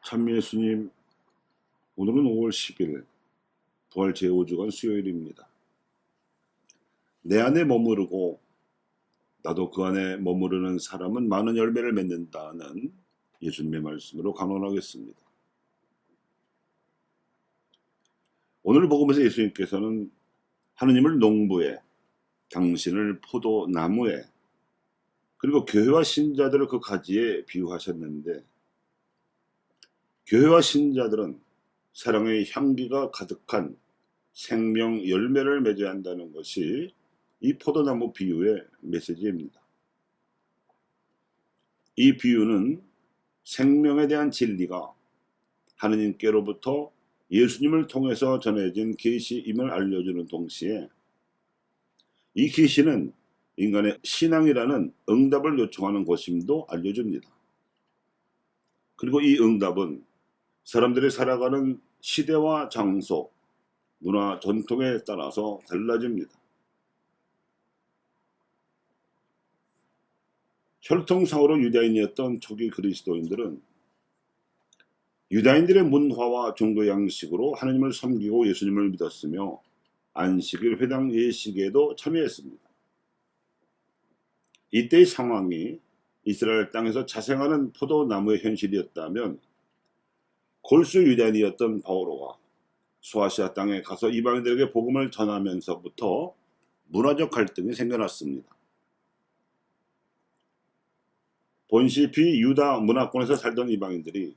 참 예수님, 오늘은 5월 10일 부활 제5주간 수요일입니다. 내 안에 머무르고 나도 그 안에 머무르는 사람은 많은 열매를 맺는다는 예수님의 말씀으로 강론하겠습니다. 오늘 복음에서 예수님께서는 하느님을 농부에, 당신을 포도나무에, 그리고 교회와 신자들을 그 가지에 비유하셨는데, 교회와 신자들은 사랑의 향기가 가득한 생명 열매를 맺어야 한다는 것이 이 포도나무 비유의 메시지입니다. 이 비유는 생명에 대한 진리가 하느님께로부터 예수님을 통해서 전해진 계시임을 알려주는 동시에 이 계시는 인간의 신앙이라는 응답을 요청하는 것임도 알려줍니다. 그리고 이 응답은 사람들이 살아가는 시대와 장소, 문화, 전통에 따라서 달라집니다. 혈통상으로 유대인이었던 초기 그리스도인들은 유다인들의 문화와 종교 양식으로 하느님을 섬기고 예수님을 믿었으며 안식일 회당 예식에도 참여했습니다. 이때의 상황이 이스라엘 땅에서 자생하는 포도나무의 현실이었다면 골수 유대인이었던 바오로가 소아시아 땅에 가서 이방인들에게 복음을 전하면서부터 문화적 갈등이 생겨났습니다. 본시 비유다 문화권에서 살던 이방인들이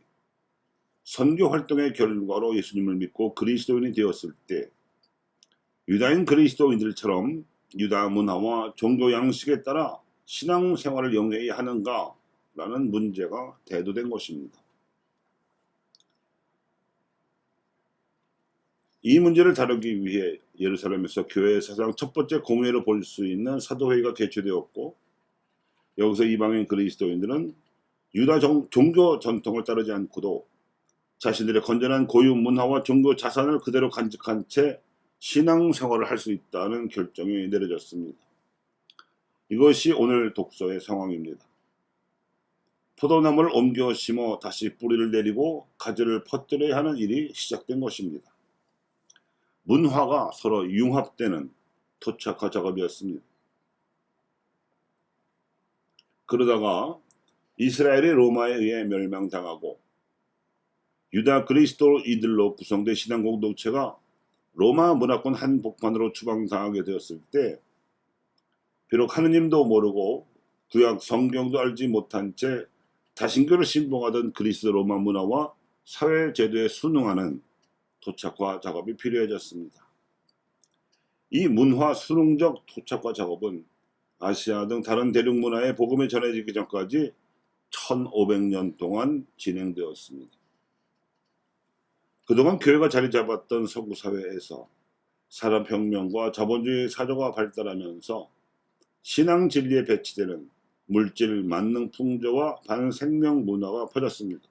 선교 활동의 결과로 예수님을 믿고 그리스도인이 되었을 때 유다인 그리스도인들처럼 유다 문화와 종교 양식에 따라 신앙생활을 영위해야 하는가라는 문제가 대두된 것입니다. 이 문제를 다루기 위해 예루살렘에서 교회 사상 첫 번째 공회로 볼 수 있는 사도회의가 개최되었고, 여기서 이방인 그리스도인들은 유다 종교 전통을 따르지 않고도 자신들의 건전한 고유 문화와 종교 자산을 그대로 간직한 채 신앙생활을 할 수 있다는 결정이 내려졌습니다. 이것이 오늘 독서의 상황입니다. 포도나무를 옮겨 심어 다시 뿌리를 내리고 가지를 퍼뜨려야 하는 일이 시작된 것입니다. 문화가 서로 융합되는 토착화 작업이었습니다. 그러다가 이스라엘이 로마에 의해 멸망당하고 유다 그리스도인들로 구성된 신앙 공동체가 로마 문화권 한복판으로 추방당하게 되었을 때 비록 하느님도 모르고 구약 성경도 알지 못한 채 다신교를 신봉하던 그리스 로마 문화와 사회 제도에 순응하는 토착화 작업이 필요해졌습니다. 이 문화 순응적 토착화 작업은 아시아 등 다른 대륙 문화의 복음이 전해지기 전까지 1500년 동안 진행되었습니다. 그동안 교회가 자리 잡았던 서구 사회에서 산업혁명과 자본주의 사조가 발달하면서 신앙 진리에 배치되는 물질 만능 풍조와 반생명 문화가 퍼졌습니다.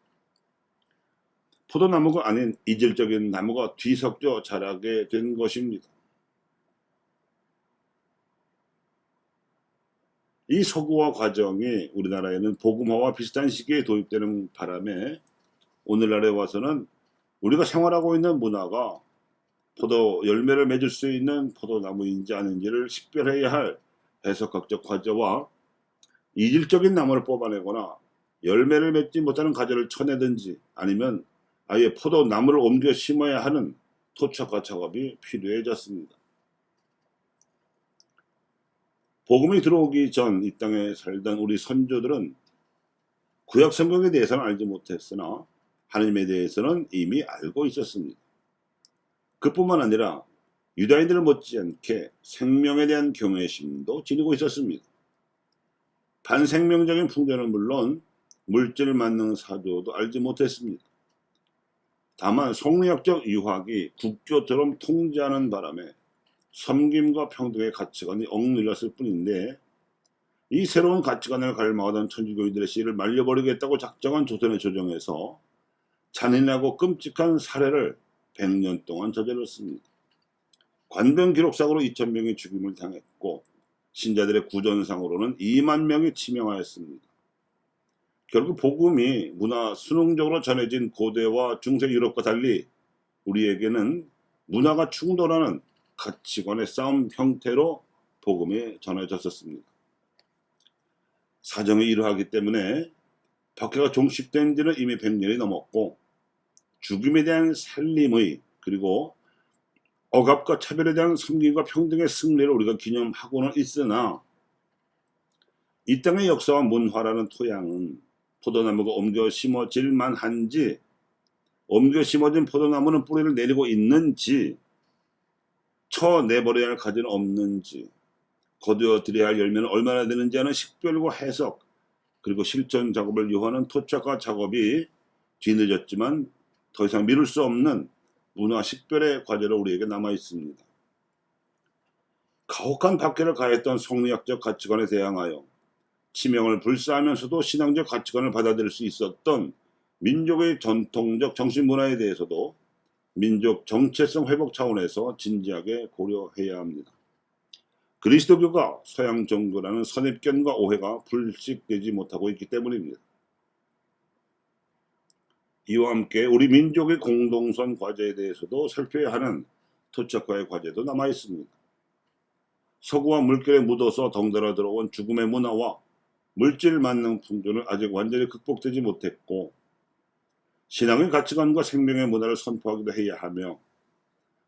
포도나무가 아닌 이질적인 나무가 뒤섞여 자라게 된 것입니다. 이 서구화 과정이 우리나라에는 복음화와 비슷한 시기에 도입되는 바람에 오늘날에 와서는 우리가 생활하고 있는 문화가 포도 열매를 맺을 수 있는 포도나무인지 아닌지를 식별해야 할 해석학적 과제와 이질적인 나무를 뽑아내거나 열매를 맺지 못하는 가지를 쳐내든지 아니면 아예 포도나무를 옮겨 심어야 하는 토착화 작업이 필요해졌습니다. 복음이 들어오기 전 이 땅에 살던 우리 선조들은 구약 성경에 대해서는 알지 못했으나 하나님에 대해서는 이미 알고 있었습니다. 그뿐만 아니라 유다인들 못지않게 생명에 대한 경외심도 지니고 있었습니다. 반생명적인 풍조는 물론 물질 만능 사조도 알지 못했습니다. 다만 성리학적 유학이 국교처럼 통제하는 바람에 섬김과 평등의 가치관이 억눌렸을 뿐인데 이 새로운 가치관을 갈망하던 천주교인들의 씨를 말려버리겠다고 작정한 조선의 조정에서 잔인하고 끔찍한 살해를 100년 동안 저질렀습니다. 관병 기록상으로 2000명이 죽임을 당했고 신자들의 구전상으로는 2만 명이 치명하였습니다. 결국 복음이 문화 수능적으로 전해진 고대와 중세 유럽과 달리 우리에게는 문화가 충돌하는 가치관의 싸움 형태로 복음이 전해졌었습니다. 사정이 이러하기 때문에 박해가 종식된 지는 이미 100년이 넘었고 죽음에 대한 살림의 그리고 억압과 차별에 대한 섬김과 평등의 승리를 우리가 기념하고는 있으나 이 땅의 역사와 문화라는 토양은 포도나무가 옮겨 심어질 만한지 옮겨 심어진 포도나무는 뿌리를 내리고 있는지 쳐내버려야 할 가지는 없는지 거두어 들여야 할 열매는 얼마나 되는지 하는 식별과 해석 그리고 실천 작업을 요하는 토착화 작업이 뒤늦었지만 더 이상 미룰 수 없는 문화 식별의 과제로 우리에게 남아 있습니다. 가혹한 박해를 가했던 성리학적 가치관에 대항하여 치명을 불사하면서도 신앙적 가치관을 받아들일 수 있었던 민족의 전통적 정신문화에 대해서도 민족 정체성 회복 차원에서 진지하게 고려해야 합니다. 그리스도교가 서양 종교라는 선입견과 오해가 불식되지 못하고 있기 때문입니다. 이와 함께 우리 민족의 공동선 과제에 대해서도 살펴야 하는 토착과의 과제도 남아 있습니다. 서구와 물결에 묻어서 덩달아 들어온 죽음의 문화와 물질 만능 풍조는 아직 완전히 극복되지 못했고 신앙의 가치관과 생명의 문화를 선포하기도 해야 하며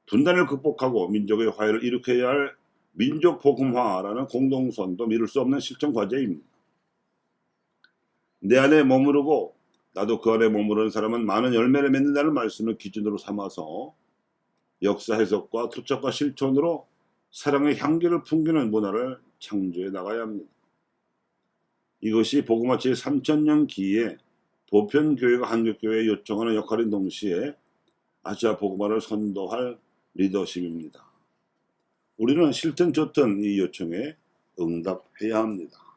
분단을 극복하고 민족의 화해를 일으켜야 할 민족 복음화라는 공동선도 미룰 수 없는 실천 과제입니다. 내 안에 머무르고 나도 그 안에 머무르는 사람은 많은 열매를 맺는다는 말씀을 기준으로 삼아서 역사 해석과 토착과 실천으로 사랑의 향기를 풍기는 문화를 창조해 나가야 합니다. 이것이 복음화 제3000년 기에 보편교회가 한국교회에 요청하는 역할인 동시에 아시아 복음화를 선도할 리더십입니다. 우리는 싫든 좋든 이 요청에 응답해야 합니다.